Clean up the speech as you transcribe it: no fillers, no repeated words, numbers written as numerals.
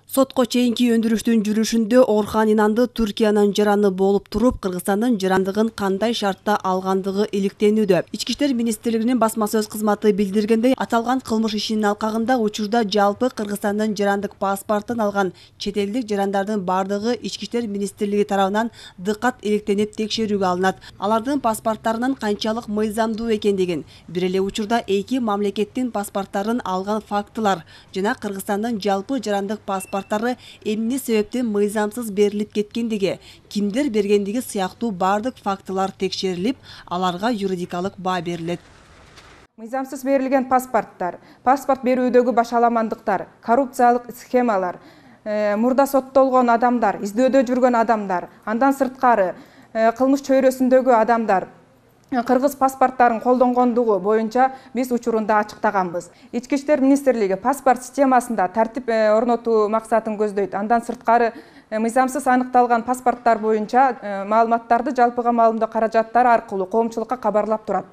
Сотко чейинки өндүрүштүн жүрүшүндө Орхан Инанды Түркиянын жараны болуп туруп, Кыргызстандын жарандыгын кандай шартта алгандыгы иликтенүүдө. Ички иштер министрлигинин басма сөз кызматы билдиргендей, аталган кылмыш ишинин алкагында учурда жалпы Кыргызстандын жарандык паспортун алган чет элдик жарандардын бардыгы Ички иштер министрлиги тарабынан дыкат иликтенип текшерүүгө алынат. Алардын паспорттарынын канчалык мыйзамдуу экендигин, бир эле учурда эки мамлекеттин паспорттарын алган фактылар жана Кыргызстандын жалпы жарандык паспорттары эмне себептен мыйзамсыз берилип кеткендиги, кимдер бергендиги сыяктуу бардык фактылар текшерилип, аларга юридикалык баа берилет. Мыйзамсыз берилген паспорттар, паспорт берүүдөгү башаламандыктар, коррупциялык схемалар, мурда соттолгон адамдар, издөөдө жүргөн адамдар, андан сырткары кылмыш чөйрөсүндөгү адамдар кыргыз паспорттарын колдонгондугу боюнча биз учурунда ачыктаганбыз. Ички иштер министрлиги паспорт системасында тартип орнотуу максатын көздөйт. Андан сырткары мыйзамсыз аныкталган паспорттар боюнча маалыматтарды жалпыга маалымдоо каражаттары аркылуу коомчулукка кабарлап турат.